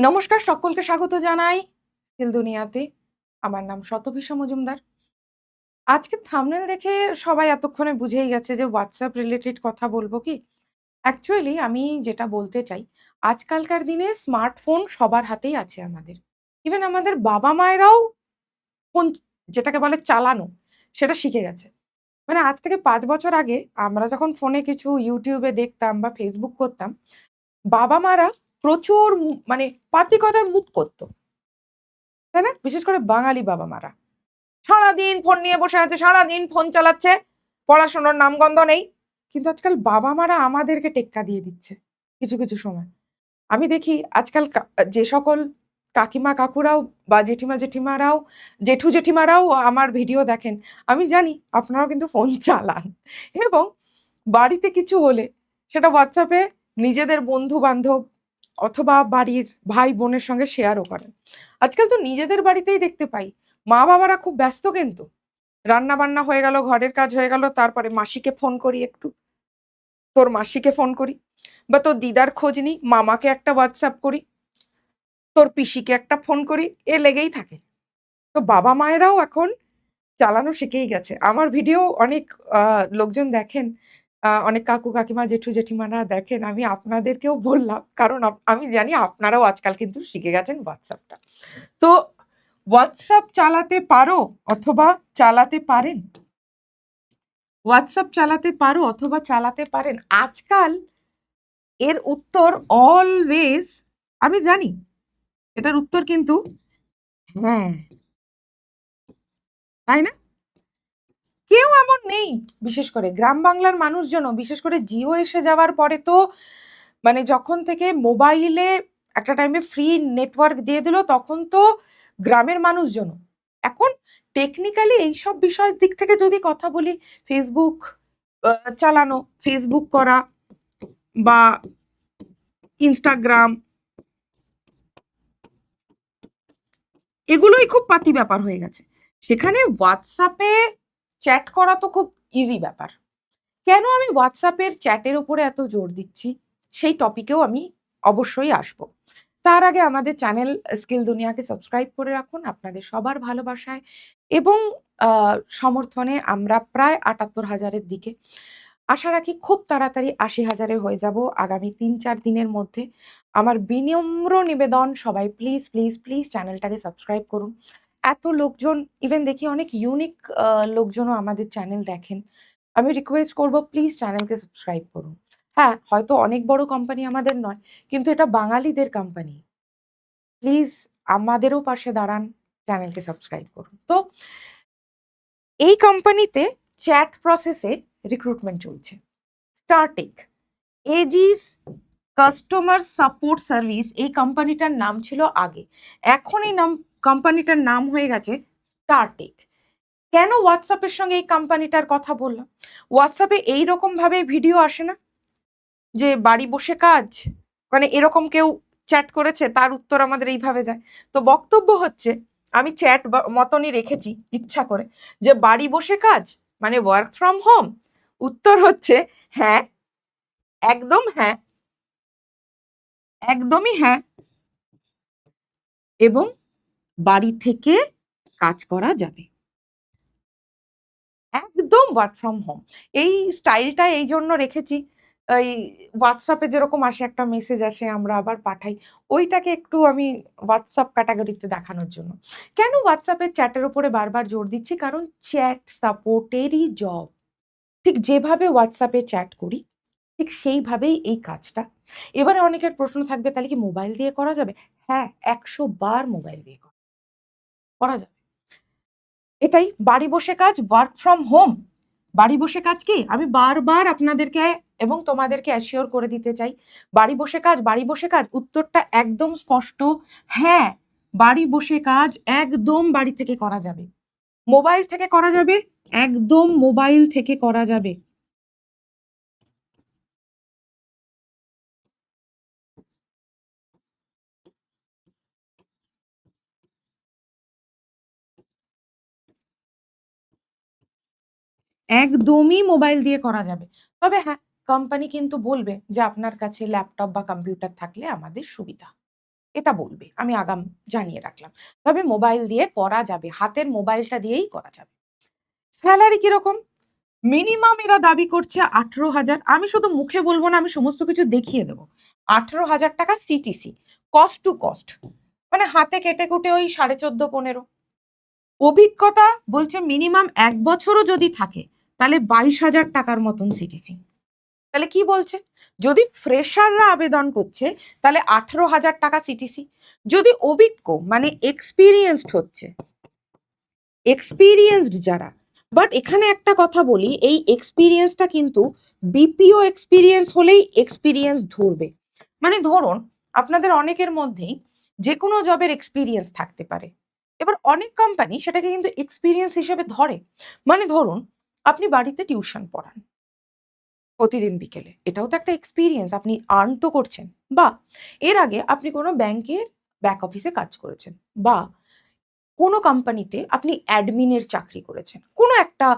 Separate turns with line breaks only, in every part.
নমস্কার, সকলকে স্বাগত জানাই স্কিল দুনিয়াতে। আমার নাম শতভিষা মজুমদার। আজকে থাম্বনেল দেখে সবাই এতক্ষণে বুঝেই গেছে যে WhatsApp রিলেটেড কথা বলব কি? অ্যাকচুয়ালি আমি যেটা বলতে চাই, আজকালকার দিনে স্মার্টফোন সবার হাতেই আছে আমাদের। ইভেন আমাদের বাবা-মায়েরাও ফোন যেটাকে বলে চালানো, সেটা শিখে গেছে। মানে আজ থেকে ৫ বছর আগে আমরা যখন ফোনে কিছু YouTube এ দেখতাম বা Facebook করতাম, বাবা-মারা প্রচুর মানে পাতি-কথায় মুখ করত। তাই না? বিশেষ করে বাঙালি বাবা-মারা। সারাদিন ফোন নিয়ে বসে আছে, সারাদিন ফোন চালাচ্ছে, পড়াশোনার নামগন্ধ নেই। কিন্তু আজকাল বাবা-মারা আমাদেরকে টেক্কা দিয়ে দিচ্ছে কিছু, কিছু সময়। আমি দেখি আজকাল যে সকল কাকিমা-কাকুরাও বা জেঠিমা-জেঠিমারাও, জেঠু-জেঠিমারাও আমার ভিডিও দেখেন। আমি জানি আপনারাও কিন্তু ফোন চালান এবং বাড়িতে কিছু হলে সেটা WhatsApp এ নিজেদের বন্ধু-বান্ধব অথবা বাড়ির ভাই-বোনের সঙ্গে শেয়ারও করেন। আজকাল তো নিজেদের বাড়িতেই দেখতে পাই, মা-বাবারা খুব ব্যস্ত কিন্তু। রান্না-বান্না হয়ে গেল, ঘরের কাজ হয়ে গেল, তারপরে মাসিকে ফোন করি একটু, তোর মাসিকে ফোন করি বা তোর দিদার খোঁজ নিই, মামাকে একটা WhatsApp করি, তোর পিসিকে একটা ফোন করি, এ লেগেই থাকে। তো বাবা-মায়েরাও এখন চালানো শিখেই গেছে। আমার ভিডিও অনেক লোকজন দেখেন, অনেক কাকু-কাকিমা, জেঠু-জেঠিমারা দেখেন। আমি আপনাদেরকেও বললাম কারণ আমি জানি আপনারাও আজকাল কিন্তু শিখে গেছেন WhatsApp টা। তো WhatsApp চালাতে পারো অথবা চালাতে পারেন? WhatsApp চালাতে পারো অথবা চালাতে পারেন। আজকাল এর উত্তর অলওয়েজ আমি জানি। এটার উত্তর কিন্তু হ্যাঁ, তাই না? কেউ এমন নেই, বিশেষ করে গ্রাম বাংলার মানুষজনও, বিশেষ করে জিও এসে যাওয়ার পরে তো মানে যখন থেকে মোবাইলে একটা টাইমে ফ্রি নেটওয়ার্ক দিয়ে দিল তখন তো গ্রামের মানুষজনও এখন টেকনিক্যালি এইসব বিষয়ের দিক থেকে যদি কথা বলি, ফেসবুক চালানো, ফেসবুক করা বা ইনস্টাগ্রাম, এগুলোই খুব পাতি ব্যাপার হয়ে গেছে। সেখানে হোয়াটসঅ্যাপে চ্যাট করা তো খুব ইজি ব্যাপার। কেন আমি হোয়াটসঅ্যাপের চ্যাটের উপরে এত জোর দিচ্ছি, সেই টপিকেও আমি অবশ্যই আসব। তার আগে আমাদের চ্যানেল স্কিল দুনিয়াকে সাবস্ক্রাইব করে রাখুন। আপনাদের সবার ভালোবাসায় এবং আ সমর্থনে আমরা প্রায় ৭৮,০০০ এর দিকে। আশা রাখি খুব তাড়াতাড়ি ৮০,০০০ এ হয়ে যাব আগামী ৩-৪ দিনের মধ্যে। আমার বিনম্র নিবেদন, সবাই প্লিজ, প্লিজ, প্লিজ চ্যানেলটাকে সাবস্ক্রাইব করুন। এত লোকজন, ইভেন দেখি অনেক ইউনিক লোকজনও আমাদের চ্যানেল দেখেন। আমি রিকোয়েস্ট করব প্লিজ চ্যানেলকে সাবস্ক্রাইব করুন। হ্যাঁ, হয়তো অনেক বড় কোম্পানি আমাদের নয়, কিন্তু এটা বাঙালিদের কোম্পানি। প্লিজ আমাদেরও পাশে দাঁড়ান, চ্যানেলকে সাবস্ক্রাইব করুন। তো এই কোম্পানিতে চ্যাট প্রসেসে রিক্রুটমেন্ট চলছে। Star Tech, aegis customer support service এই কোম্পানিটার নাম ছিল আগে। এখন এই কোম্পানিটার নাম হয়ে গেছে স্টারটেক। কেন WhatsApp এর সঙ্গে এই কোম্পানিটার কথা বললাম? WhatsApp এ এইরকম ভাবে ভিডিও আসে না? যে বাড়ি বসে কাজ, মানে এরকম কেউ চ্যাট করেছে তার উত্তর আমাদের এইভাবে যায়। তো বক্তব্য হচ্ছে, আমি চ্যাট মতনই রেখেছি ইচ্ছা করে, যে বাড়ি বসে কাজ মানে ওয়ার্ক ফ্রম হোম। উত্তর হচ্ছে হ্যাঁ, একদম হ্যাঁ, একদমই হ্যাঁ, এবং বাড়ি থেকে কাজ করা যাবে। একদম ওয়ার্ক ফ্রম হোম। এই স্টাইলটা এইজন্য রেখেছি, এই WhatsApp এ যেরকম আসে একটা মেসেজ আসে আমরা আবার পাঠাই, ওইটাকে একটু আমি WhatsApp ক্যাটেগরিতে দেখানোর জন্য। কেন WhatsApp এর চ্যাটের উপরে বারবার জোর দিচ্ছি? কারণ চ্যাট সাপোর্টেরই জব। ঠিক যেভাবে WhatsApp এ চ্যাট করি, ঠিক সেইভাবেই এই কাজটা। এবারে অনেকের প্রশ্ন থাকবে, তাহলে কি মোবাইল দিয়ে করা যাবে? হ্যাঁ, ১০০ বার মোবাইল দিয়ে করা যাবে। এটাই বাড়ি বসে কাজ, ওয়ার্ক ফ্রম হোম। বাড়ি বসে কাজ কি? আমি বারবার আপনাদেরকে এবং তোমাদেরকে অ্যাসিওর করে দিতে চাই। বাড়ি বসে কাজ, বাড়ি বসে কাজ। উত্তরটা একদম স্পষ্ট। হ্যাঁ, বাড়ি বসে কাজ একদম বাড়ি থেকে করা যাবে। মোবাইল থেকে করা যাবে, একদম মোবাইল থেকে করা যাবে। একদমই মোবাইল দিয়ে করা যাবে। তবে হ্যাঁ, কোম্পানি কিন্তু বলবে যে আপনার কাছে ল্যাপটপ বা কম্পিউটার থাকলে আমাদের সুবিধা। এটা বলবে, আমি আগাম জানিয়ে রাখলাম। তবে মোবাইল দিয়ে করা যাবে, হাতের মোবাইলটা দিয়েই করা যাবে। স্যালারি কিরকম? মিনিমাম এরা দাবি করছে 18,000। আমি শুধু মুখে বলবো না, আমি সমস্ত কিছু দেখিয়ে দেবো। 18,000 টাকা সিটিসি, কস্ট টু কস্ট, মানে হাতে কেটে কুটে ওই 14.5-15। অভিজ্ঞতা বলছে মিনিমাম 1 বছরও যদি থাকে তাহলে 22,000 টাকার মতন সিটিসি। তাহলে কি বলছে? যদি ফ্রেশাররা আবেদন করছে তাহলে 18,000 টাকা সিটিসি। যদি অভিজ্ঞ মানে এক্সপিরিয়েন্সড যারা, বাট এখানে একটা কথা বলি, এই এক্সপিরিয়েন্সটা কিন্তু বিপিও এক্সপিরিয়েন্স হলেই এক্সপিরিয়েন্স ধরবে। মানে ধরুন আপনাদের অনেকের মধ্যেই যে কোনো জবের এক্সপিরিয়েন্স থাকতে পারে, এবার অনেক কোম্পানি সেটাকে কিন্তু এক্সপিরিয়েন্স হিসেবে ধরে। মানে ধরুন আপনি বাড়িতে টিউশন পড়ান প্রতিদিন বিকেলে, এটাও তো একটা এক্সপিরিয়েন্স, আপনি আর্ন তো করছেন। বা এর আগে আপনি কোনো ব্যাংকের ব্যাক অফিসে কাজ করেছেন, বা কোনো কোম্পানিতে আপনি অ্যাডমিনের চাকরি করেছেন, কোনো একটা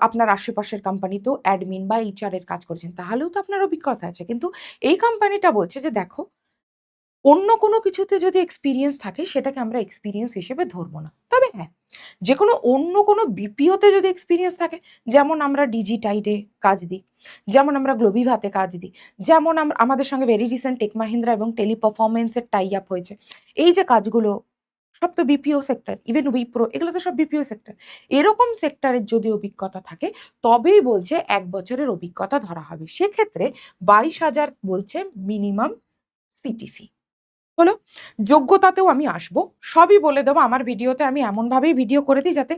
আপনার আশেপাশের কোম্পানিতেও অ্যাডমিন বা এইচআর এর কাজ করেছেন, তাহলেও তো আপনার অভিজ্ঞতা আছে। কিন্তু এই কোম্পানিটা বলছে যে দেখো, অন্য কোনো কিছুতে যদি এক্সপিরিয়েন্স থাকে সেটাকে আমরা এক্সপিরিয়েন্স হিসেবে ধরবো না। তবে হ্যাঁ, যে কোনো অন্য কোনো বিপিওতে যদি এক্সপিরিয়েন্স থাকে, যেমন আমরা ডিজিটাইডে কাজ দিই, যেমন আমরা গ্লোবিভাতে কাজ দিই, যেমন আমাদের সঙ্গে ভেরি রিসেন্ট টেক মাহিন্দ্রা এবং টেলিপারফরমেন্সের টাই আপ হয়েছে, এই যে কাজগুলো সব তো বিপিও সেক্টর, ইভেন উইপ্রো, এগুলো তো সব বিপিও সেক্টর। এরকম সেক্টরের যদি অভিজ্ঞতা থাকে তবেই বলছে 1 বছরের অভিজ্ঞতা ধরা হবে। সেক্ষেত্রে 22,000 বলছে মিনিমাম সিটিসি। হলো। যোগ্যতাতেও আমি আসবো, সবই বলে দেবো আমার ভিডিওতে। আমি এমনভাবেই ভিডিও করে দিই যাতে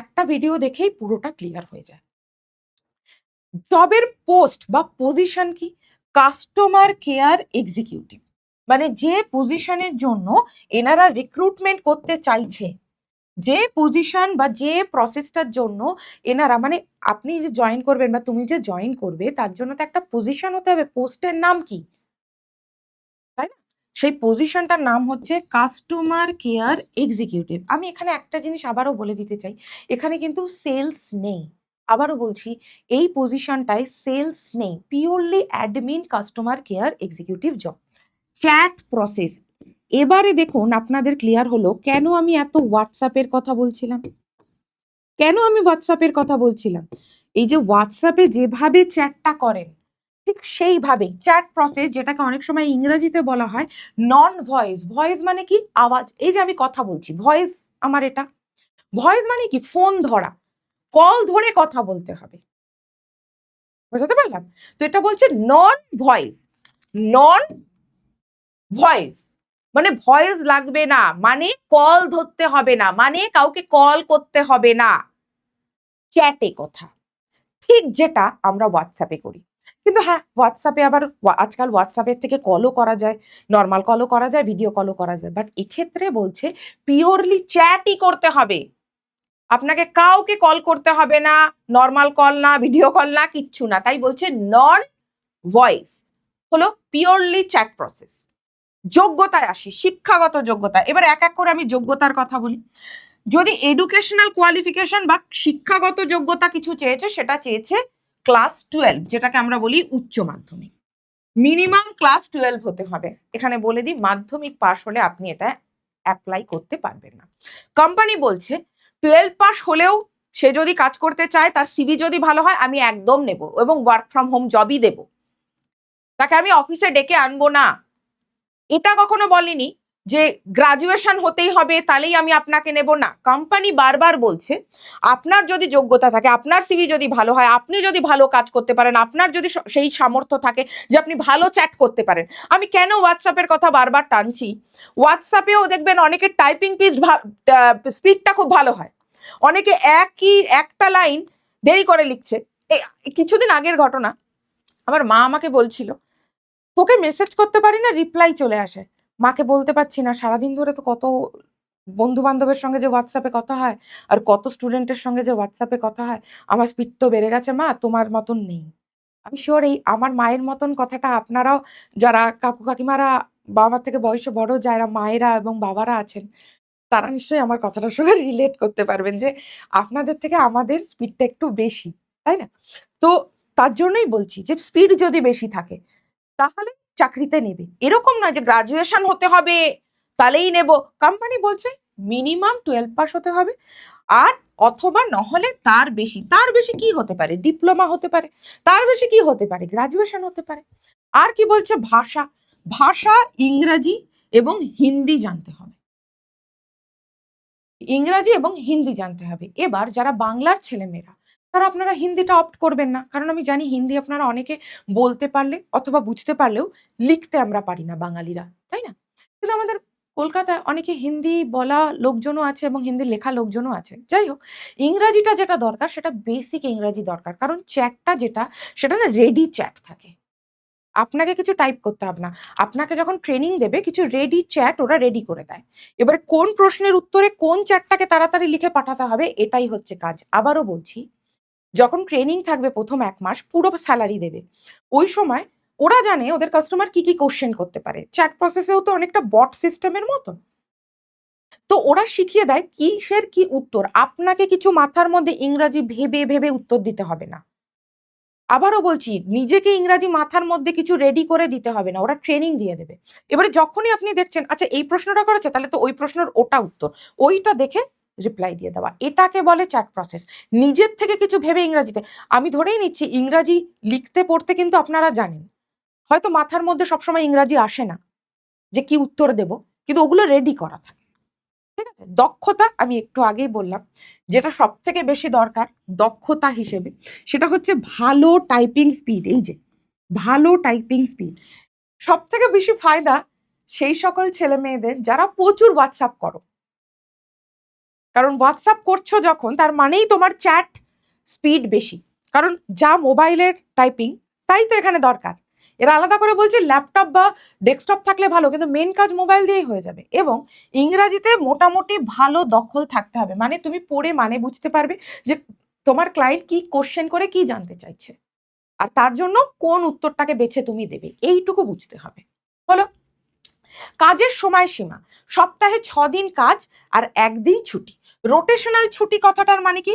একটা ভিডিও দেখেই পুরোটা ক্লিয়ার হয়ে যায়। জবের পোস্ট বা পজিশন কি? কাস্টমার কেয়ার এক্সিকিউটিভ, মানে যে পজিশনের জন্য এনারা রিক্রুটমেন্ট করতে চাইছে, যে পজিশন বা যে প্রসেসটার জন্য এনারা, মানে আপনি যে জয়েন করবেন বা তুমি যে জয়েন করবে তার জন্য তো একটা পজিশন হতে হবে। পোস্টের নাম কি, তাই না? সেই পজিশনটার নাম হচ্ছে কাস্টমার কেয়ার এক্সিকিউটিভ। আমি এখানে একটা জিনিস আবারও বলে দিতে চাই, এখানে কিন্তু সেলস নেই। আবারও বলছি, এই পজিশনটায় সেলস নেই, purely admin customer care executive job. Chat process. এবারে দেখুন আপনাদের ক্লিয়ার হলো কেন আমি এত হোয়াটসঅ্যাপের কথা বলছিলাম। এই যে হোয়াটসঅ্যাপে যেভাবে চ্যাটটা করেন ঠিক সেইভাবেই চ্যাট প্রসেস, যেটাকে অনেক সময় ইংরেজিতে বলা হয় নন ভয়েস। ভয়েস মানে কি? আওয়াজ। এই যে আমি কথা বলছি, ভয়েস আমার এটা। ভয়েস মানে কি? ফোন ধরা, কল ধরে কথা বলতে হবে। বুঝতে পারলাম? তো এটা বলছে নন ভয়েস। নন ভয়েস মানে ভয়েস লাগবে না, মানে কল ধরতে হবে না, মানে কাউকে কল করতে হবে না, চ্যাটে কথা। ঠিক যেটা আমরা হোয়াটসঅ্যাপে করি। কিন্তু হ্যাঁ, হোয়াটসঅ্যাপে আবার আজকাল হোয়াটসঅ্যাপের থেকে কলও করা যায়, নরমাল কলও করা যায়, ভিডিও কলও করা যায়। বাট এক্ষেত্রে বলছে পিওরলি চ্যাটই করতে হবে। আপনাকে কাউকে কল করতে হবে না, নরমাল কল না, ভিডিও কল না, কিচ্ছু না। তাই বলছে নন ভয়েস হলো পিওরলি চ্যাট প্রসেস। যোগ্যতায় আসি, শিক্ষাগত যোগ্যতা। এবার এক এক করে আমি যোগ্যতার কথা বলি। যদি এডুকেশনাল কোয়ালিফিকেশন বা শিক্ষাগত যোগ্যতা কিছু চেয়েছে, সেটা চেয়েছে ক্লাস 12, যেটাকে আমরা বলি উচ্চ মাধ্যমিক। মিনিমাম ক্লাস 12 হতে হবে। এখানে বলে দিই, মাধ্যমিক পাস হলে আপনি এটা অ্যাপ্লাই করতে পারবেন না। কোম্পানি বলছে 12 পাস হলেও সে যদি কাজ করতে চায়, তার সিভি যদি ভালো হয়, আমি একদম নেব এবং ওয়ার্ক ফ্রম হোম জবই দেব, তাকে আমি অফিসে ডেকে আনবো না। এটা কখনো বলেনি যে গ্রাজুয়েশন হতেই হবে তাহলেই আমি আপনাকে নেব না। কোম্পানি বারবার বলছে আপনার যদি যোগ্যতা থাকে, আপনার সিভি যদি ভালো হয়, আপনি যদি ভালো কাজ করতে পারেন, আপনার যদি সেই সামর্থ্য থাকে যে আপনি ভালো চ্যাট করতে পারেন। আমি কেন হোয়াটসঅ্যাপের কথা বারবার টানছি, হোয়াটসঅ্যাপেও দেখবেন অনেকের টাইপিং স্পিডটা খুব ভালো হয়, অনেকে একটা লাইন দেরি করে লিখছে। কিছুদিন আগের ঘটনা, আমার মা আমাকে বলছিল তোকে মেসেজ করতে পারি না, রিপ্লাই চলে আসে। মাকে বলতে পারছি না, সারাদিন ধরে তো কত বন্ধু বান্ধবের সঙ্গে যে হোয়াটসঅ্যাপে কথা হয় আর কত স্টুডেন্টের সঙ্গে যে হোয়াটসঅ্যাপে কথা হয়, আমার স্পিড তো বেড়ে গেছে মা, তোমার মতন নেই। আমি শিওর এই আমার মায়ের মতন কথাটা আপনারাও, যারা কাকু কাকিমারা বা আমার থেকে বয়সে বড় যারা মায়েরা এবং বাবারা আছেন, তারা নিশ্চয়ই আমার কথাটার সঙ্গে রিলেট করতে পারবেন যে আপনাদের থেকে আমাদের স্পিডটা একটু বেশি, তাই না? তো তার জন্যই বলছি যে স্পিড যদি বেশি থাকে তাহলে চাকরিতে নেবে, এরকম না যে গ্রাজুয়েশন হতে হবে তাহলেই নেব। কোম্পানি বলছে মিনিমাম 12 পাস হতে হবে, আর অথবা নহলে তার বেশি কি হতে পারে, ডিপ্লোমা হতে পারে, তার বেশি কি হতে পারে, গ্রাজুয়েশন হতে পারে। আর কি বলছে, ভাষা ইংরাজি এবং হিন্দি জানতে হবে, ইংরাজি এবং হিন্দি জানতে হবে। এবার যারা বাংলার ছেলেমেয়েরা, তারা আপনারা হিন্দিটা অপ্ট করবেন না, কারণ আমি জানি হিন্দি আপনারা অনেকে বলতে পারলে অথবা বুঝতে পারলেও লিখতে আমরা পারি না বাঙালিরা, তাই না? কিন্তু আমাদের কলকাতায় অনেকে হিন্দি বলা লোকজনও আছে এবং হিন্দি লেখা লোকজনও আছে। যাই হোক, ইংরাজিটা যেটা দরকার সেটা বেসিক ইংরাজি দরকার, কারণ চ্যাটটা যেটা, সেটা না রেডি চ্যাট থাকে, আপনাকে কিছু টাইপ করতে হবে না। আপনাকে যখন ট্রেনিং দেবে কিছু রেডি চ্যাট ওরা রেডি করে দেয়। এবারে কোন প্রশ্নের উত্তরে কোন চ্যাটটাকে তাড়াতাড়ি লিখে পাঠাতে হবে, এটাই হচ্ছে কাজ। আবারও বলছি, যখন ট্রেনিং থাকবে প্রথম 1 মাস পুরো স্যালারি দেবে, ওই সময় ওরা জানে ওদের কাস্টমার কি কোশ্চেন করতে পারে। চ্যাট প্রসেসেও তো অনেকটা বট সিস্টেমের মতো। তো ওরা শিখিয়ে দেয় কিসের কি উত্তর। আপনাকে কিছু মাথার মধ্যে ইংরাজি ভেবে উত্তর দিতে হবে না। আবারও বলছি, নিজেকে ইংরাজি মাথার মধ্যে কিছু রেডি করে দিতে হবে না, ওরা ট্রেনিং দিয়ে দেবে। এবারে যখনই আপনি দেখছেন আচ্ছা এই প্রশ্নটা করেছে, তাহলে তো ওই প্রশ্নের ওটা উত্তর, ওইটা দেখে রিপ্লাই দিয়ে দেওয়া, এটাকে বলে চ্যাট প্রসেস। নিজের থেকে কিছু ভেবে ইংরাজিতে, আমি ধরেই নিচ্ছি ইংরাজি লিখতে পড়তে কিন্তু আপনারা জানেন, হয়তো মাথার মধ্যে সবসময় ইংরাজি আসে না যে কি উত্তর দেব, কিন্তু ওগুলো রেডি করা থাকে। ঠিক আছে, দক্ষতা আমি একটু আগেই বললাম, যেটা সব থেকে বেশি দরকার দক্ষতা হিসেবে, সেটা হচ্ছে ভালো টাইপিং স্পিড। এই যে ভালো টাইপিং স্পিড, সব থেকে বেশি ফায়দা সেই সকল ছেলে মেয়েদের যারা প্রচুর হোয়াটসঅ্যাপ করো, কারণ হোয়াটসঅ্যাপ করছো যখন, তার মানেই তোমার চ্যাট স্পিড বেশি, কারণ যা মোবাইলের টাইপিং তাই তো এখানে দরকার। এরা আলাদা করে বলছে ল্যাপটপ বা ডেস্কটপ থাকলে ভালো, কিন্তু মেন কাজ মোবাইল দিয়েই হয়ে যাবে। এবং ইংরাজিতে মোটামুটি ভালো দখল থাকতে হবে, মানে তুমি পড়ে মানে বুঝতে পারবে যে তোমার ক্লায়েন্ট কি কোশ্চেন করে কি জানতে চাইছে, আর তার জন্য কোন উত্তরটাকে বেছে তুমি দেবে, এইটুকু বুঝতে হবে। হলো। কাজের সময়সীমা, সপ্তাহে 6 দিন কাজ আর 1 দিন ছুটি। রোটেশনাল ছুটি কথাটার মানে কি,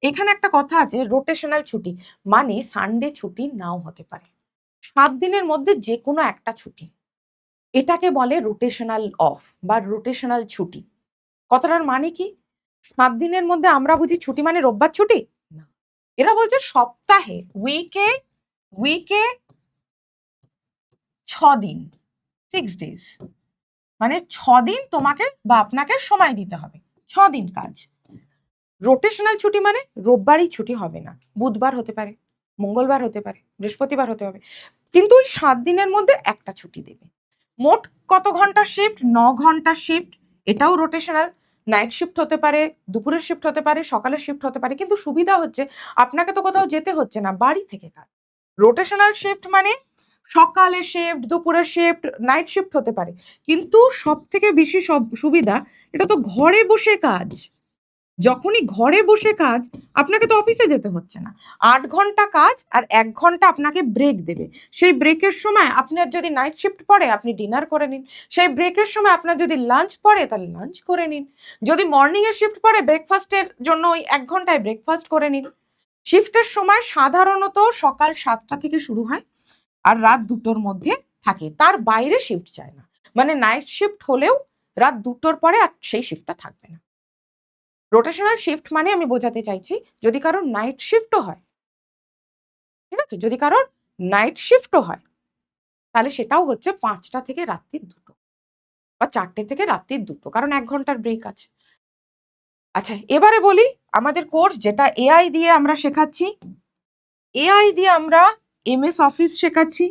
এখানে একটা কথা আছে, রোটেশনাল ছুটি মানে সানডে ছুটি নাও হতে পারে, 7 দিনের মধ্যে যে কোনো একটা ছুটি, এটাকে বলে রোটেশনাল অফ বা রোটেশনাল ছুটি। কথাটার মানে কি, 7 দিনের মধ্যে আমরা বুঝি ছুটি মানে রোববার ছুটি না, এরা বলছে সপ্তাহে উইকে উইকে 6 দিন ফিক্সড ডেজ, মানে 6 দিন তোমাকে বা আপনাকে সময় দিতে হবে, 6 দিন কাজ। রোটেশনাল ছুটি মানে রোববারই ছুটি হবে না, বুধবার হতে পারে, মঙ্গলবার হতে পারে, বৃহস্পতিবার হতে হবে, কিন্তু ওই 7 দিনের মধ্যে একটা ছুটি দেবে। মোট কত ঘন্টার শিফট, 9 ঘন্টার শিফট, এটাও রোটেশনাল। নাইট শিফট হতে পারে, দুপুরের শিফট হতে পারে, সকালের শিফট হতে পারে, কিন্তু সুবিধা হচ্ছে আপনাকে তো কোথাও যেতে হচ্ছে না, বাড়ি থেকে কাজ। রোটেশনাল শিফট মানে সকালে শিফট, দুপুরের শিফট, নাইট শিফট হতে পারে, কিন্তু সব থেকে বেশি সুবিধা, এটা তো ঘরে বসে কাজ। যখনই ঘরে বসে কাজ, আপনাকে তো অফিসে যেতে হচ্ছে না, 8 ঘন্টা কাজ আর 1 ঘন্টা আপনাকে ব্রেক দেবে। সেই ব্রেকের সময় আপনার যদি নাইট শিফট পড়ে আপনি ডিনার করে নিন, সেই ব্রেকের সময় আপনার যদি লাঞ্চ পড়ে তাহলে লাঞ্চ করে নিন, যদি মর্নিং এর শিফট পড়ে ব্রেকফাস্টের জন্য ওই 1 ঘন্টায় ব্রেকফাস্ট করে নিন। শিফটের সময় সাধারণত সকাল 7টা থেকে শুরু হয় আর রাত 2টোর মধ্যে থাকে, তার বাইরে শিফট চায় না, মানে নাইট শিফট হলেও রাত 2টোর পরে আর সেই শিফটটা থাকবে না। রোটেশনাল শিফট মানে আমি বোঝাতে চাইছি, যদি কারোর নাইট শিফটও হয়, ঠিক আছে, যদি কারোর নাইট শিফটও হয়, তাহলে সেটাও হচ্ছে 5টা থেকে রাত্রির 2টো বা 4টে থেকে রাত্রির 2টো, কারণ 1 ঘন্টার ব্রেক আছে। আচ্ছা এবারে বলি আমাদের কোর্স যেটা এআই দিয়ে আমরা শেখাচ্ছি, এআই দিয়ে আমরা এমএস অফিস শেখাচ্ছি,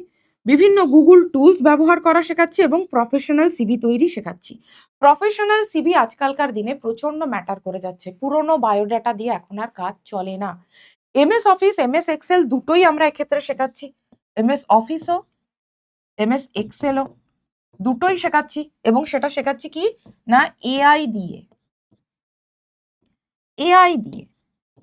বিভিন্ন গুগল টুলস ব্যবহার করা শেখাচ্ছি এবং প্রফেশনাল সিভি তৈরি শেখাচ্ছি। প্রফেশনাল সিভি আজকালকার দিনে প্রচন্ড ম্যাটার করে যাচ্ছে, পুরনো বায়োডাটা দিয়ে এখন আর কাজ চলে না। এমএস অফিস, এমএস এক্সেল দুটোই আমরা এক্ষেত্রে শেখাচ্ছি, এমএস অফিসও এমএস এক্সেলও দুটোই শেখাচ্ছি, এবং সেটা শেখাচ্ছি কি না এআই দিয়ে, এআই দিয়ে,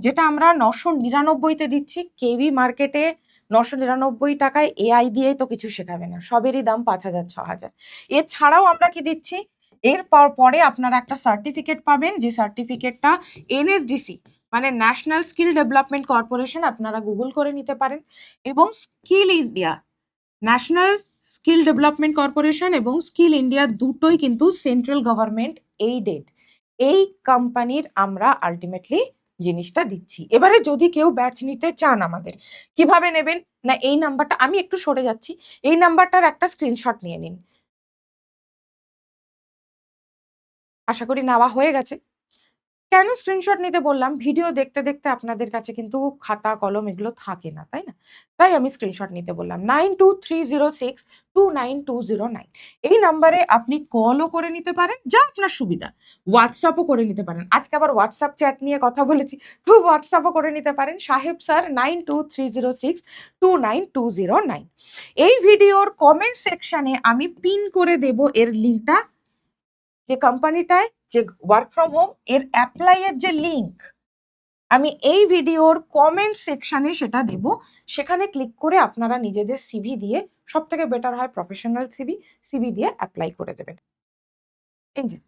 যেটা আমরা 999-তে দিচ্ছি। কেভি মার্কেটে 999 টাকায় এআই দিয়েই তো কিছু শেখাবে না, সবেরই দাম 5,000 6,000। এছাড়াও আমরা কি দিচ্ছি, এর পরে আপনারা একটা সার্টিফিকেট পাবেন, যে সার্টিফিকেটটা এনএসডিসি মানে ন্যাশনাল স্কিল ডেভেলপমেন্ট কর্পোরেশন, আপনারা গুগল করে নিতে পারেন, এবং skill India national skill development corporation এবং স্কিল ইন্ডিয়া দুটোই কিন্তু সেন্ট্রাল গভর্নমেন্ট এইডেড। এই কোম্পানির আমরা আলটিমেটলি জিনিসটা দিচ্ছি। এবারে যদি কেউ ব্যাচ নিতে চান আমাদের, কিভাবে নেবেন? না এই নাম্বারটা, আমি একটু সরে যাচ্ছি, এই নাম্বারটার একটা স্ক্রিনশট নিয়ে নিন। আশা করি নেওয়া হয়ে গেছে। কেন স্ক্রিনশট নিতে বললাম? ভিডিও দেখতে, দেখতে আপনাদের কাছে কিন্তু খাতা কলম এগুলো থাকে না, তাই না? তাই আমি স্ক্রিনশট নিতে বললাম। 9230629209 এই নাম্বারে আপনি কলও করে নিতে পারেন, যা আপনার সুবিধা। WhatsApp ও করে নিতে পারেন। আজকে আবার WhatsApp চ্যাট নিয়ে কথা বলেছি, তো WhatsApp ও করে নিতে পারেন। সাহেব স্যার 9230629209। এই ভিডিওর কমেন্ট সেকশনে আমি পিন করে দেব এর লিঙ্কটা। যে কোম্পানিটায় যে ওয়ার্ক ফ্রম হোম এর অ্যাপ্লাই এর যে লিংক, আমি এই ভিডিওর কমেন্ট সেকশনে সেটা দেব। সেখানে ক্লিক করে আপনারা নিজেদের সিভি দিয়ে, সব থেকে বেটার হয় প্রফেশনাল সিভি দিয়ে অ্যাপ্লাই করে দেবেন। এই যে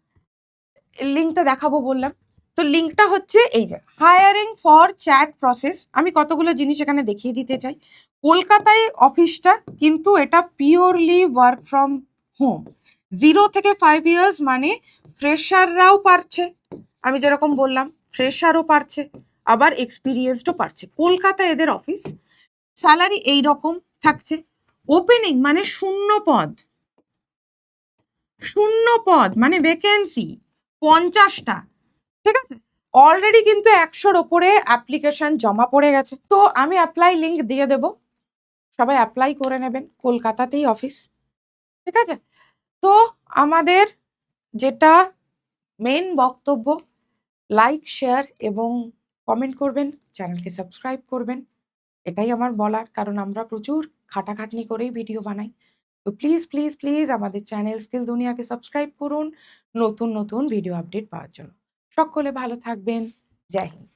লিঙ্কটা দেখাবো বললাম, তো লিঙ্কটা হচ্ছে এই যে হায়ারিং ফর চ্যাট প্রসেস। আমি কতগুলো জিনিস এখানে দেখিয়ে দিতে চাই। কলকাতায় অফিসটা, কিন্তু এটা পিওরলি ওয়ার্ক ফ্রম হোম। 0 থেকে 5 ইয়ার্স মানে ফ্রেশাররাও পারছে, আমি যেরকম বললাম ফ্রেশারও পারছে, আবার এক্সপিরিয়েন্সডও পারছে। কলকাতায় এদের অফিস। স্যালারি এই রকম থাকছে। ওপেনিং মানে শূন্য পদ মানে ভ্যাকেন্সি 50টা, ঠিক আছে? অলরেডি কিন্তু 100-র ওপরে অ্যাপ্লিকেশন জমা পড়ে গেছে। তো আমি অ্যাপ্লাই লিঙ্ক দিয়ে দেব, সবাই অ্যাপ্লাই করে নেবেন। কলকাতাতেই অফিস, ঠিক আছে? তো আমাদের যেটা মেন বক্তব্য, লাইক শেয়ার এবং কমেন্ট করবেন, চ্যানেলকে সাবস্ক্রাইব করবেন, এটাই আমার বলার। কারণ আমরা প্রচুর খাটাখাটনি করেই ভিডিও বানাই। তো প্লিজ প্লিজ প্লিজ আমাদের চ্যানেল স্কিল দুনিয়াকে সাবস্ক্রাইব করুন নতুন নতুন ভিডিও আপডেট পাওয়ার জন্য। সকলে ভালো থাকবেন। জয় হিন্দ।